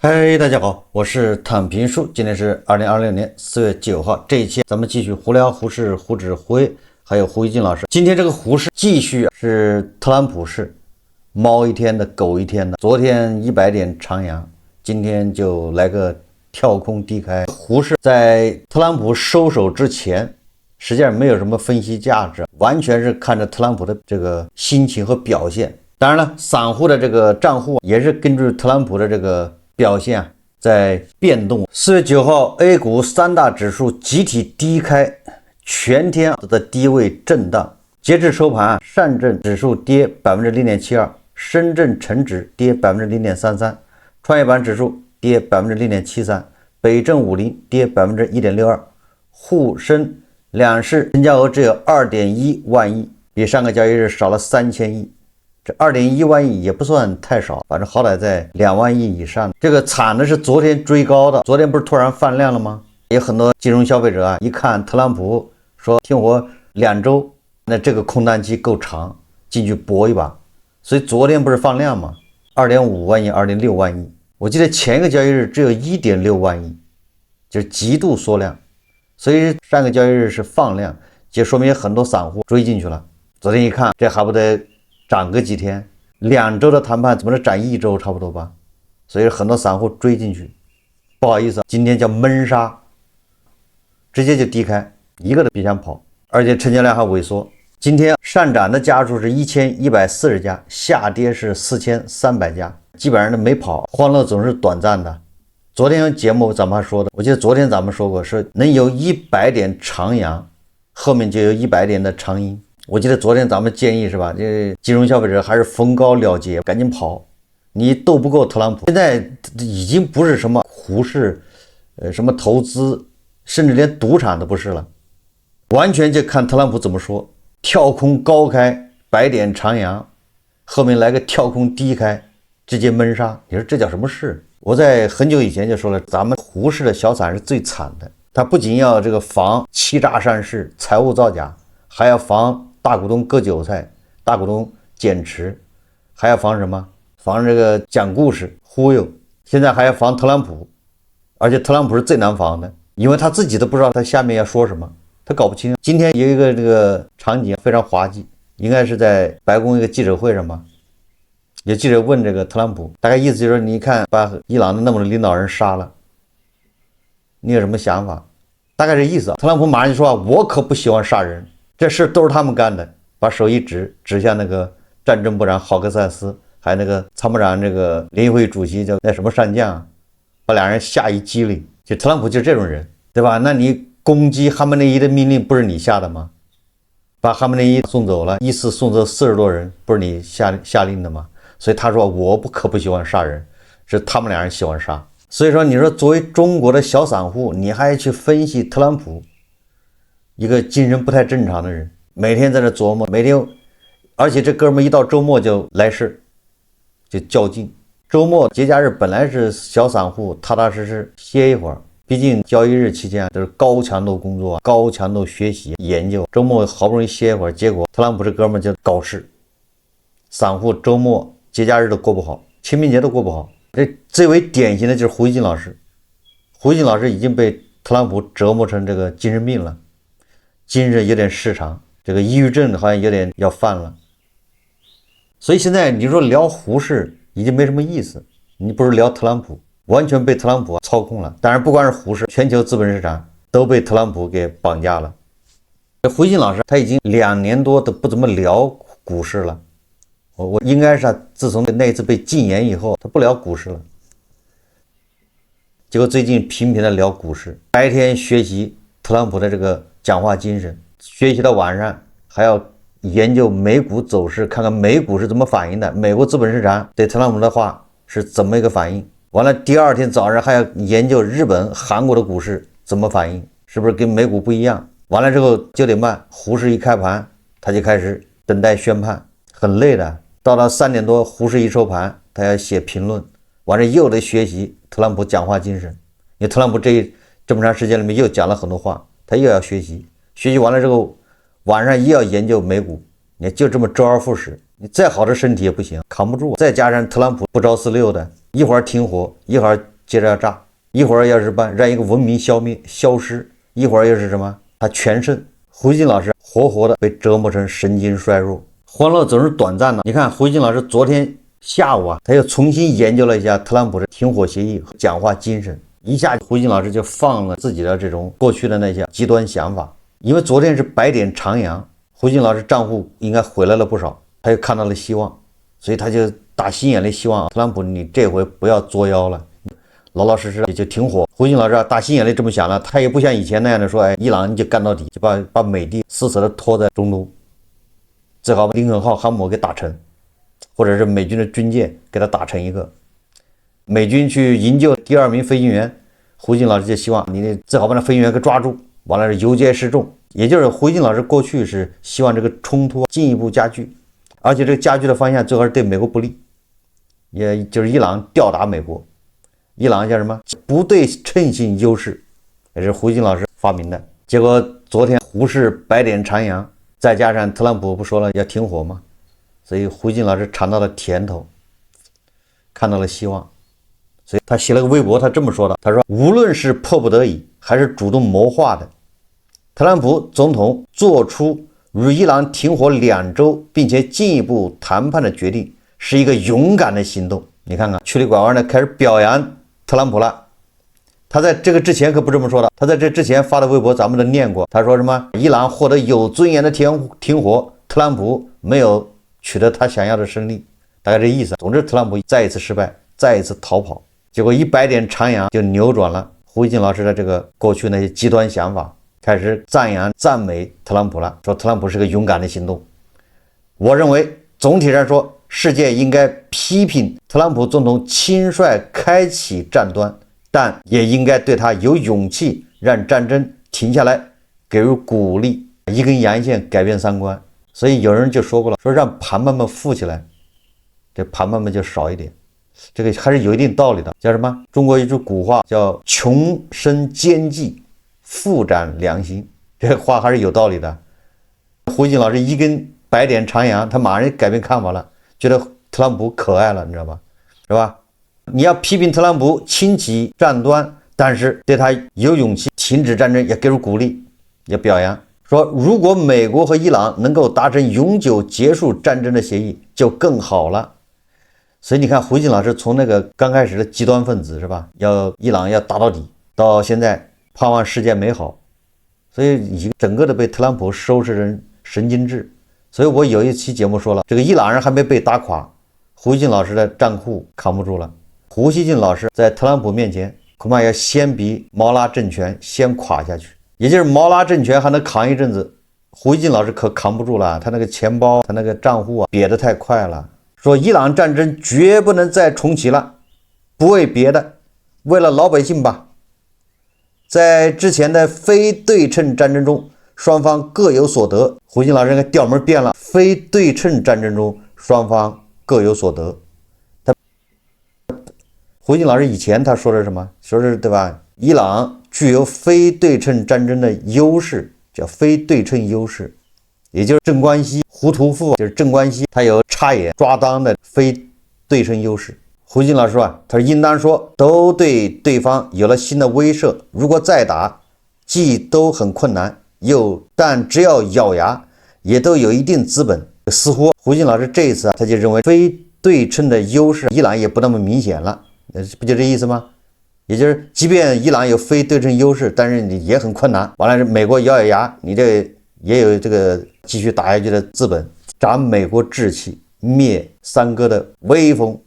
嗨，大家好，我是躺平叔，今天是2026年4月9号，这一期咱们继续胡聊胡适、胡指挥，还有胡一金老師。今天这個胡適繼續是特朗普式，貓一天的狗一天的。昨天100點長陽，今天就來個跳空低開。胡適在特朗普收手之前，實際上沒有什麼分析價值，完全是看着特朗普的這個心情和表現。當然了，散戶的這個賬戶也是根據特朗普的這個表現在變動。4月9號 A 股三大指數集體低開，全天的低位震盪。截至收盤，上證指數跌 0.72%， 深圳成指跌 0.33%， 創業板指數跌 0.73%， 北證50跌 1.62%， 滬深兩市成交額只有 2.1萬億，比上個交易日少了3000億。這 2.1萬億也不算太少，反正好歹在2萬億以上。這個慘的是昨天追高的，昨天不是突然放量了嗎？有很多金融消費者啊，一看特朗普說聽我2周，那這個空單期夠長，進去搏一把。所以昨天不是放量嗎？ 2.5萬億 2.6萬億，我記得前一個交易日只有 1.6萬億，就是極度縮量。所以上個交易日是放量，就說明很多散戶追進去了。昨天一看，這還不得漲個幾天，2周的談判怎麼能漲1周差不多吧？所以很多散戶追進去，不好意思，今天叫悶殺，直接就低開，一個都別想跑，而且成交量還萎縮。今天上漲的家數是1140家，下跌是4300家，基本上都沒跑。歡樂總是短暫的。昨天節目咱們還說的，我記得昨天咱們說過，是能有100點長陽，後面就有100點的長陰。我記得昨天咱們建議是吧，這金融消費者還是逢高了結，趕緊跑，你鬥不過特朗普。現在已經不是什麼胡適，什麼投資，甚至連賭場都不是了，完全就看特朗普怎麼說。跳空高開100點長陽，後面來個跳空低開，直接悶殺，你說這叫什麼事？我在很久以前就說了，咱們胡適的小散是最慘的，他不僅要這個防欺詐上市、財務造假，還要防大股東割韭菜，大股東減持，還要防什麼？防這個講故事忽悠，現在還要防特朗普，而且特朗普是最難防的，因為他自己都不知道他下面要說什麼，他搞不清。今天有一個這個場景非常滑稽，應該是在白宮一個記者會上吧，有記者問這個特朗普，大概意思就是說，你看把伊朗的那麼多領導人殺了，你有什麼想法？大概這意思。特朗普馬上就說，我可不喜歡殺人。這事都是他們幹的，把手一指向那個戰爭部長郝克薩斯，還有那個參謀長這個聯誼會主席叫那什麼上將，把兩人下一激靈。就特朗普就是這種人，對吧？那你攻擊哈梅內伊的命令不是你下的嗎？把哈梅內伊送走了，依次送走40多人，不是你下令的嗎？所以他說我可不喜歡殺人，是他們兩人喜歡殺。所以說你說作為中國的小散戶，你還去分析特朗普，一個精神不太正常的人，每天在這琢磨，每天，而且這哥們一到周末就來事，就較勁。周末節假日本來是小散戶踏踏實實歇一會兒，畢竟交易日期間都是高強度工作、高強度學習研究，周末好不容易歇一會兒，結果特朗普這哥們就搞事，散戶周末節假日都過不好，清明節都過不好。這最為典型的就是胡一金老師，胡一金老師已經被特朗普折磨成這個精神病了。精神有點失常，這個抑鬱症好像有點要犯了，所以現在你說聊胡適已經沒什麼意思，你不如聊特朗普，完全被特朗普操控了。當然不光是胡適，全球資本市場都被特朗普給綁架了。胡一金老師他已經2年多都不怎麼聊股市了，我應該是他自從那一次被禁言以後，他不聊股市了，結果最近頻頻的聊股市，白天學習特朗普的這個講話精神，學習到晚上還要研究美股走勢，看看美股是怎麼反應的，美國資本市场對特朗普的話是怎麼一個反應。完了第二天早上還要研究日本、韓國的股市怎麼反應，是不是跟美股不一樣。完了之後9點半胡適一開盤，他就開始等待宣判，很累的。到了3點多胡適一收盤，他要寫評論，完了又得學習特朗普講話精神，因為特朗普這麼長時間裡面又講了很多話，他又要學習，學習完了之後晚上又要研究美股，你就這麼周而復始，你再好的身體也不行，扛不住。再加上特朗普不着四六的，一會兒停火，一會兒接着要炸，一會兒要是讓一個文明消失，一會兒又是什麼他全勝。胡锡进老師活活的被折磨成神经衰弱。歡樂總是短暫的。你看胡锡进老師昨天下午他又重新研究了一下特朗普的停火協議和講話精神，一下胡锡进老師就放了自己的這種過去的那些極端想法。因為昨天是百点長陽，胡锡进老師賬戶應該回來了不少，他又看到了希望，所以他就打心眼裡希望特朗普你這回不要作妖了，老老實實的就停火。胡锡进老師打心眼裡這麼想了，他也不像以前那樣的說，伊朗你就幹到底，就把美帝死死的拖在中东，最好把林肯号航母給打沉，或者是美軍的军艦給他打成一個。美軍去營救第2名飛行員，胡锡進老師就希望你最好把那飛行员給抓住，完了是游街示众。也就是胡锡进老師過去是希望這個衝突進一步加劇，而且這個加劇的方向最好是对美國不利，也就是伊朗吊打美国。伊朗叫什麼不对称性優勢，也是胡锡进老師發明的。結果昨天胡氏百点长陽，再加上特朗普不說了要停火嗎？所以胡锡进老師嘗到了甜頭，看到了希望，所以他寫了個微博，他這麼說的，他說無論是迫不得已還是主動謀劃的，特朗普總統做出與伊朗停火2周並且進一步談判的決定，是一個勇敢的行動。你看看曲裡拐彎的開始表揚特朗普了。他在這個之前可不這麼說的，他在這之前發的微博咱們都念過，他說什麼伊朗獲得有尊嚴的停火，特朗普沒有取得他想要的勝利，大概這意思。總之特朗普再一次失敗，再一次逃跑，結果100點長陽就扭轉了胡锡進老師的這個過去那些極端想法，開始讚美特朗普了，說特朗普是個勇敢的行動。我認為總體上說，世界應該批評特朗普總統輕率開啟戰端，但也應該對他有勇氣讓戰爭停下來給予鼓勵。一根陽線改變3觀，所以有人就說過了，說讓盤們富起來，這盤們就少一點，這個還是有一定道理的。叫什麼？中國一句古話叫窮生奸計，富長良心，這個話還是有道理的。胡锡進老師一根100點長陽，他馬上改變看法了，覺得特朗普可愛了，你知道吧？是吧？你要批評特朗普輕啟戰端，但是對他有勇氣停止戰爭也給予鼓勵，也表揚，說如果美國和伊朗能夠達成永久結束戰爭的協議就更好了。所以你看胡锡進老師從那個剛開始的極端分子是吧，要伊朗要打到底，到現在盼望世界美好，所以整个的被特朗普收拾成神經質。所以我有一期節目說了，這個伊朗人還沒被打垮，胡锡進老師的賬戶扛不住了。胡錫進老師在特朗普面前恐怕要先比毛拉政權先垮下去，也就是毛拉政權還能扛一陣子，胡錫進老師可扛不住了，他那個錢包他那個賬戶癟得太快了。說伊朗戰爭絕不能再重啟了，不為別的，為了老百姓吧。在之前的非對稱戰爭中，雙方各有所得。胡錫進老師那個調門變了，非對稱戰爭中雙方各有所得。胡錫進老師以前他說的是什麼？說是對吧？伊朗具有非對稱戰爭的優勢，叫非對稱優勢，也就是鎮關西胡屠夫，就是鎮關西他有插眼抓襠的非對稱優勢。胡錫進老師說，他說應當說都對對方有了新的威懾，如果再打，既都很困難，但只要咬牙，也都有一定資本。似乎胡锡進老師這一次他就認為非對稱的優勢，伊朗也不那麼明顯了，不就這意思嗎？也就是即便伊朗有非對稱優勢，但是你也很困難。完了，美國咬咬牙，你這也有這個繼續打下去的資本，長美國志氣，滅三哥的威風。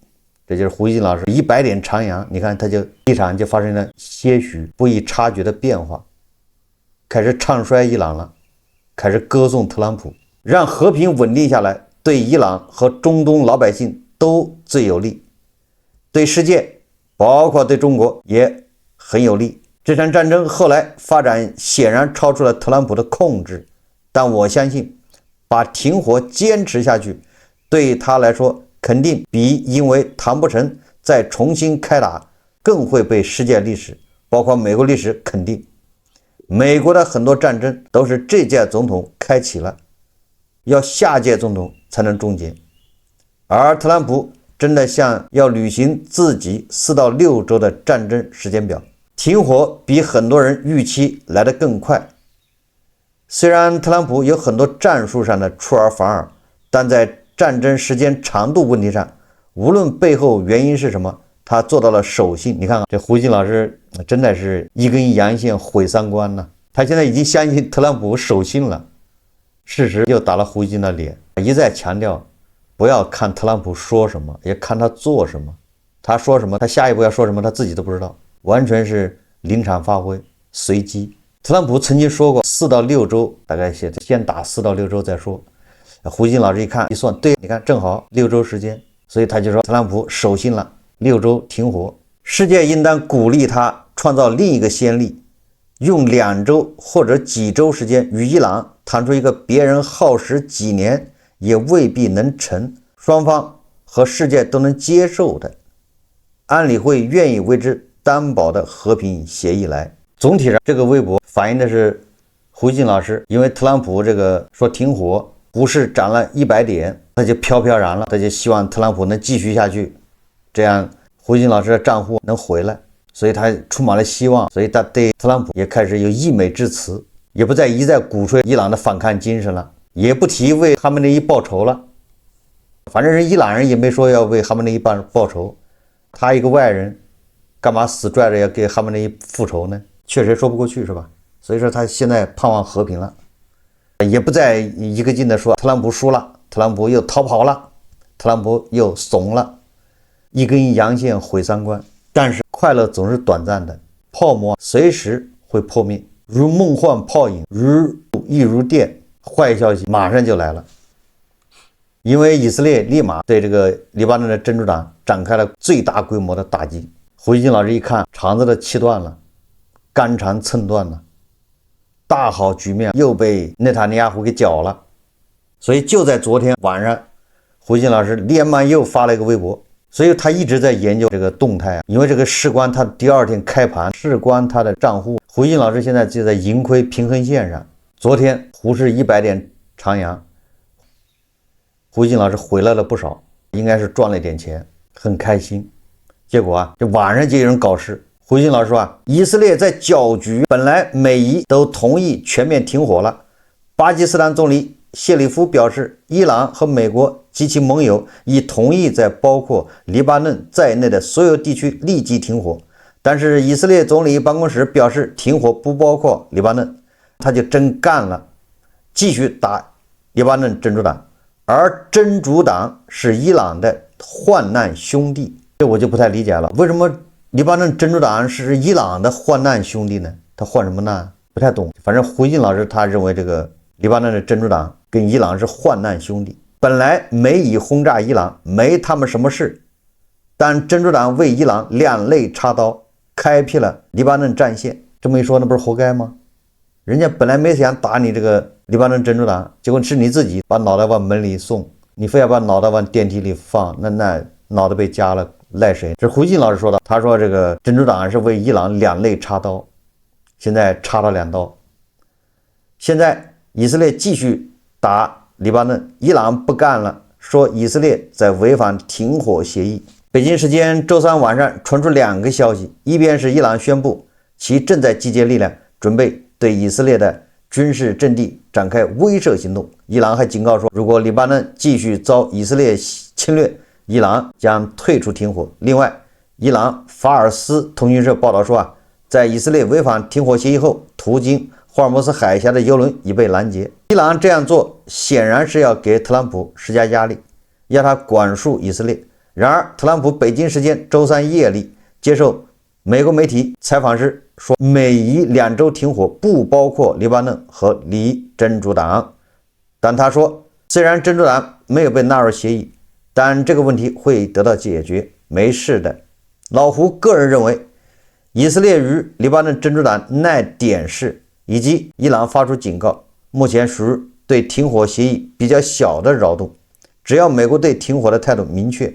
這就是胡錫進老師100點長陽，你看他就立場就發生了些許不易察覺的變化，開始唱衰伊朗了，開始歌頌特朗普，讓和平穩定下來，對伊朗和中東老百姓都最有利，對世界包括對中國也很有利。這場戰爭後來發展顯然超出了特朗普的控制，但我相信把停火堅持下去對他來說肯定比因為談不成再重新開打更會被世界歷史包括美國歷史肯定。美國的很多戰爭都是這屆總統開啟了，要下屆總統才能終結，而特朗普真的像要履行自己4到6周的戰爭時間表，停火比很多人預期來得更快。雖然特朗普有很多戰術上的出爾反爾，但在戰爭時間長度問題上，無論背後原因是什麼，他做到了守信。你看看這胡金老師真的是一根陽線毀三觀呢。他現在已經相信特朗普守信了，事實又打了胡金的臉，一再強調不要看特朗普說什麼，也看他做什麼。他说什麼，他下一步要說什麼，他自己都不知道，完全是临场發揮，隨機。特朗普曾經說過4到6周，大概先打4到6周再說。胡金老師一看一算，對，你看正好6周時間，所以他就說特朗普守信了，6周停火。世界应当鼓勵他創造另一個先例，用2周或者幾周時間與伊朗談出一個別人耗時幾年也未必能成，雙方和世界都能接受的，安理會願意為之擔保的和平協議來。總體上，這個微博反映的是胡金老師因為特朗普這個說停火，股市漲了100點，他就飄飄然了，他就希望特朗普能繼續下去，這樣胡金老師的賬戶能回來，所以他充滿了希望，所以他對特朗普也開始有溢美之詞，也不再一再鼓吹伊朗的反抗精神了，也不提為哈梅内伊報仇了。反正人伊朗人也沒說要為哈梅內伊報仇，他一個外人幹嘛死拽着要給哈梅內伊復仇呢？確實說不過去是吧？所以說他現在盼望和平了，也不再一個勁的說特朗普輸了，特朗普又逃跑了，特朗普又慫了，一根陽線毀三觀。但是快樂總是短暫的，泡沫隨時會破滅，如夢幻泡影，亦如電。壞消息馬上就來了，因為以色列立馬對這個黎巴嫩的真主黨展開了最大規模的打擊。胡金老師一看，腸子都气斷了，肝腸寸斷了，大好局面又被內塔尼亞胡給搅了。所以就在昨天晚上，胡金老師連忙又發了一個微博，所以他一直在研究這個動態，因為這個事關他第二天開盤，事關他的賬戶。胡金老師現在就在盈虧平衡線上，昨天胡市100點長陽，胡金老師回来了不少，應該是賺了一點錢，很開心。結果啊，這晚上就有人搞事。胡金老師說以色列在攪局，本來美伊都同意全面停火了。巴基斯坦總理谢里夫表示，伊朗和美國及其盟友已同意在包括黎巴嫩在內的所有地區立即停火。但是以色列總理辦公室表示，停火不包括黎巴嫩，他就真幹了，繼續打黎巴嫩真主黨。而真主黨是伊朗的患難兄弟，這我就不太理解了，為什麼黎巴嫩真主黨是伊朗的患難兄弟呢？他患什麼難？不太懂。反正胡金老師他認為這個黎巴嫩的真主黨跟伊朗是患難兄弟，本來美以轟炸伊朗沒他們什麼事，但真主黨為伊朗兩肋插刀，開闢了黎巴嫩戰線。這麼一說，那不是活該嗎？人家本來沒想打你這個黎巴嫩真主黨，結果是你自己把腦袋往門裡送，你非要把腦袋往電梯裡放，那腦袋被夾了，賴誰？這是胡金老師說的，他說這個真主黨是為伊朗兩肋插刀，現在插了2刀。現在以色列繼續打黎巴嫩，伊朗不幹了，說以色列在違反停火協議。北京時間周3晚上傳出2個消息，一邊是伊朗宣布其正在集結力量，準備對以色列的軍事陣地展開威懾行動。伊朗還警告說，如果黎巴嫩繼續遭以色列侵略，伊朗將退出停火。另外，伊朗法爾斯通讯社報道說在以色列違反停火協議後，途經霍爾木茲海峽的油輪已被攔截。伊朗這樣做顯然是要給特朗普施加壓力，要他管束以色列。然而，特朗普北京時間周3夜裡接受美國媒體採訪時說，美伊2周停火不包括黎巴嫩和黎真主黨。但他說，雖然真主黨沒有被納入協議，但這個問題會得到解決，沒事的。老胡個人認為，以色列與黎巴嫩真主黨耐點式以及伊朗發出警告，目前屬於對停火協議比較小的擾動。只要美國對停火的態度明確，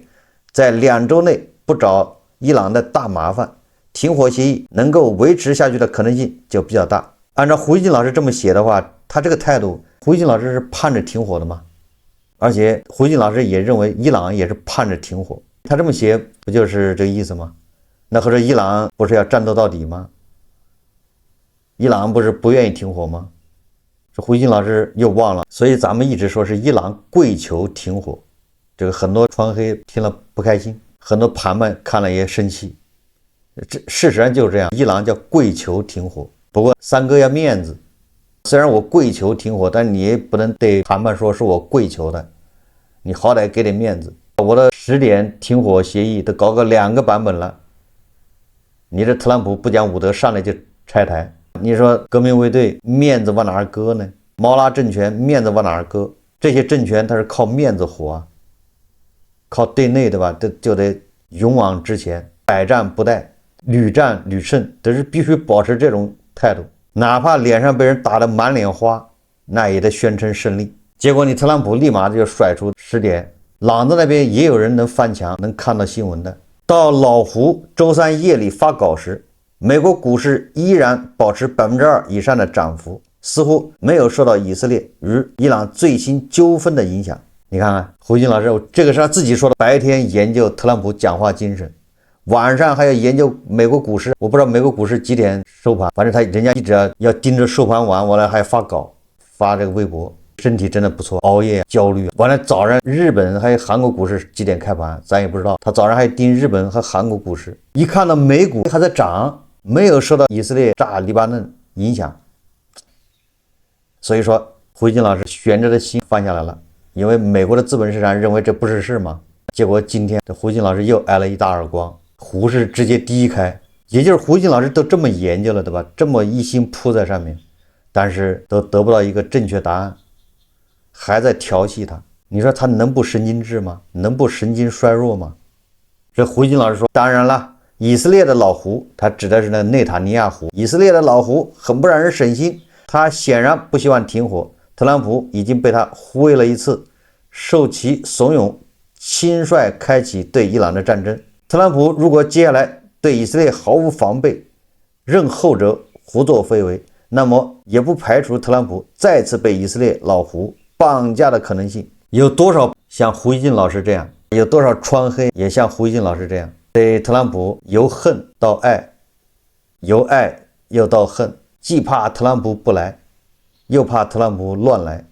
在2周內不找伊朗的大麻煩，停火協議能夠維持下去的可能性就比較大。按照胡金老師這麼寫的話，他這個態度，胡金老師是盼着停火的嗎？而且胡金老師也認為伊朗也是盼着停火，他這麼寫不就是這個意思嗎？那合着伊朗不是要戰鬥到底嗎？伊朗不是不願意停火嗎？这胡锡进老師又忘了，所以咱們一直說是伊朗跪求停火，這個很多川黑聽了不開心，很多盤們看了也生氣。這事實上就是這樣，伊朗叫跪求停火，不過三哥要面子，雖然我跪求停火，但你也不能對盤們說是我跪求的，你好歹給點面子。我的10點停火協議都搞個2個版本了，你這特朗普不講武德，上來就拆台。你說革命衛隊面子往哪兒擱呢？毛拉政權面子往哪兒擱？這些政權它是靠面子活啊，靠对內對吧？就得勇往直前，百戰不殆，屢戰屢勝，都是必須保持這種態度，哪怕臉上被人打得滿臉花，那也得宣稱勝利。結果你特朗普立馬就甩出10點，朗子那邊也有人能翻牆，能看到新聞的。到老胡周3夜裡發稿時，美國股市依然保持2%以上的漲幅，似乎沒有受到以色列與伊朗最新糾紛的影響。你看看胡锡進老師，這個是他自己說的，白天研究特朗普講話精神，晚上還要研究美國股市。我不知道美国股市幾點收盤，反正人家一直要盯着收盤完，完了還发稿发這個微博，身體真的不錯，熬夜焦慮。完了早上日本還有韓國股市幾點開盤咱也不知道，他早上還盯日本和韓國股市，一看到美股還在漲，沒有受到以色列炸黎巴嫩影響，所以說胡锡進老師懸着的心放下來了，因為美國的資本市場認為這不是事嘛。結果今天這胡锡進老師又挨了一大耳光，胡是直接低開，也就是胡锡進老師都這麼研究了對吧，這麼一心撲在上面，但是都得不到一個正確答案，還在調戲他，你說他能不神經質嗎？能不神經衰弱嗎？這胡锡進老師說，當然了，以色列的老胡，他指的是那內塔尼亞胡。以色列的老胡很不讓人省心，他顯然不希望停火。特朗普已經被他忽悠了一次，受其慫恿，輕率開啟對伊朗的戰爭。特朗普如果接下來對以色列毫無防備，任後者胡作非為，那麼也不排除特朗普再次被以色列老胡綁架的可能性。有多少像胡锡進老師這樣，有多少川黑也像胡锡進老師這樣，對特朗普由恨到愛，由愛又到恨，既怕特朗普不來，又怕特朗普亂來，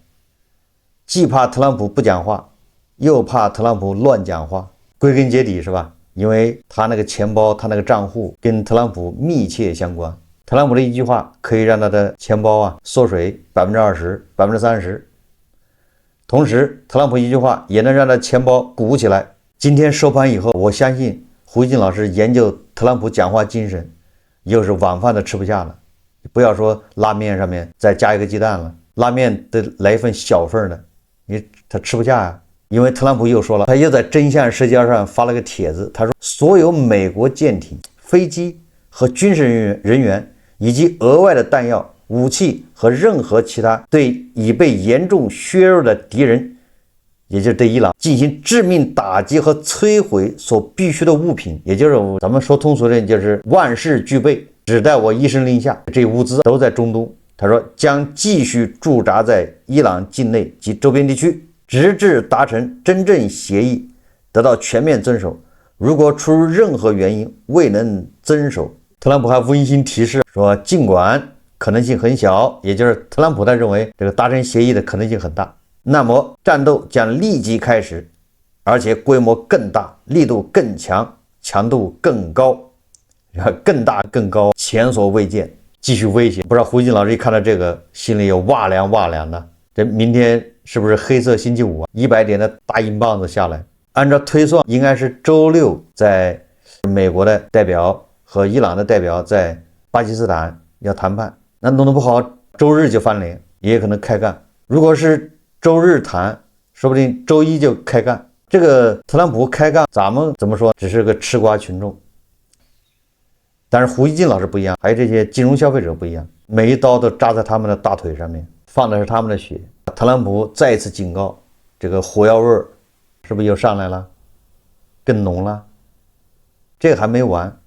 既怕特朗普不講話，又怕特朗普亂講話。歸根結底是吧？因為他那個錢包，他那個賬戶跟特朗普密切相關。特朗普的一句話可以讓他的錢包縮水20%、30%。同時，特朗普一句話也能讓他錢包鼓起來。今天收盤以後，我相信胡锡進老師研究特朗普講話精神，又是晚飯都吃不下了。不要說拉面上面再加一個雞蛋了，拉面得來一份小份的，他吃不下啊。因为特朗普又說了，他又在真相社交上發了個帖子，他說所有美國艦艇、飛機和軍事人員以及額外的彈藥、武器和任何其他對已被嚴重削弱的敵人，也就是對伊朗進行致命打擊和摧毀所必須的物品，也就是咱們說通俗點，就是萬事俱備，只待我一聲令下。這物資都在中東，他說將繼續駐紮在伊朗境內及周邊地區，直至達成真正協議，得到全面遵守。如果出於任何原因未能遵守，特朗普還溫馨提示說，儘管可能性很小，也就是特朗普他認為這個達成協議的可能性很大，那麼戰鬥將立即開始，而且規模更大，力度更強，強度更高，更大更高，前所未見，繼續威脅。不知道胡锡進老師一看到這個，心裡有哇涼哇涼的。這明天是不是黑色星期五啊？100點的大硬棒子下來，按照推算，應該是周6在美國的代表和伊朗的代表在巴基斯坦要談判，那弄得不好，周日就翻臉，也可能開幹。如果是周日談，說不定周一就開幹。這個特朗普開幹，咱們怎麼說，只是個吃瓜群眾。但是胡锡進老師不一樣，還有這些金融消費者不一樣，每一刀都扎在他們的大腿上面，放的是他們的血。特朗普再一次警告，這個火藥味兒是不是又上來了，更濃了？這個還沒完，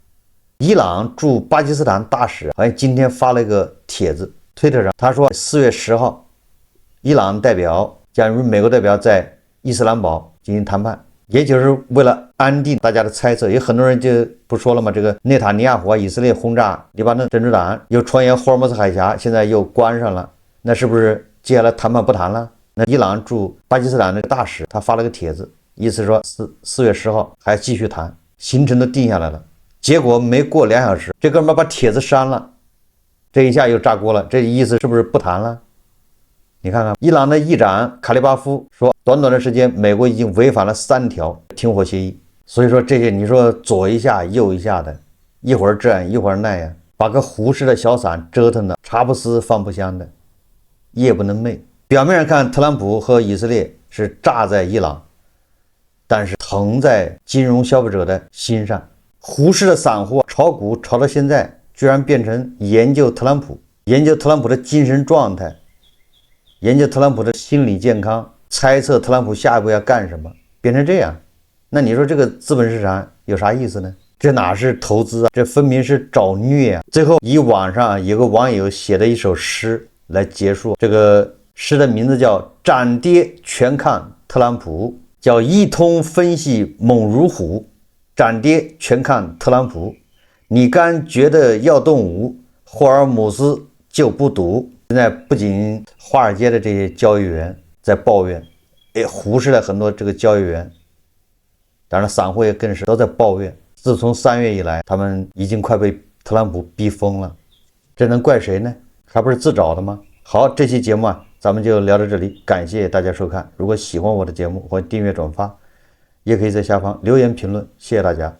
伊朗駐巴基斯坦大使好像今天發了一個帖子，推特上他說4月10號，伊朗代表將與美國代表在伊斯蘭堡進行談判，也就是為了安定大家的猜測。有很多人就不說了嘛，這個內塔尼亞胡以色列轟炸黎巴嫩真主黨，又傳言霍爾木茲海峽現在又關上了，那是不是接下來談判不談了？那伊朗駐巴基斯坦的大使他發了個帖子，意思說4月10號還繼續談，行程都定下來了。結果沒過2小時，這哥們把帖子刪了，這一下又炸鍋了。這意思是不是不談了？你看看，伊朗的議長卡利巴夫說，短短的時間，美国已經違反了3條停火協議。所以說这些，你說左一下右一下的，一會兒這樣一會兒那樣，把個胡適的小傘折騰的茶不思飯不香的，夜不能寐。表面上看，特朗普和以色列是炸在伊朗，但是疼在金融消費者的心上。胡適的散戶炒股炒到現在，居然變成研究特朗普，研究特朗普的精神狀態，研究特朗普的心理健康，猜測特朗普下一步要幹什麼，變成這樣。那你說這個資本市場有啥意思呢？這哪是投資啊，這分明是找虐啊！最後以網上有個網友寫的一首詩來結束，這個詩的名字叫《漲跌全看特朗普》，叫一通分析猛如虎，漲跌全看特朗普。你剛覺得要動武，霍爾姆茲就不堵。現在不僅華爾街的這些交易員在抱怨，胡適的很多這個交易員，當然散戶也更是都在抱怨。自從3月以來，他們已經快被特朗普逼瘋了，這能怪誰呢？他不是自找的嗎？好，這期節目咱們就聊到這裡，感謝大家收看。如果喜歡我的節目，歡迎訂閱轉發，也可以在下方留言評論，謝謝大家。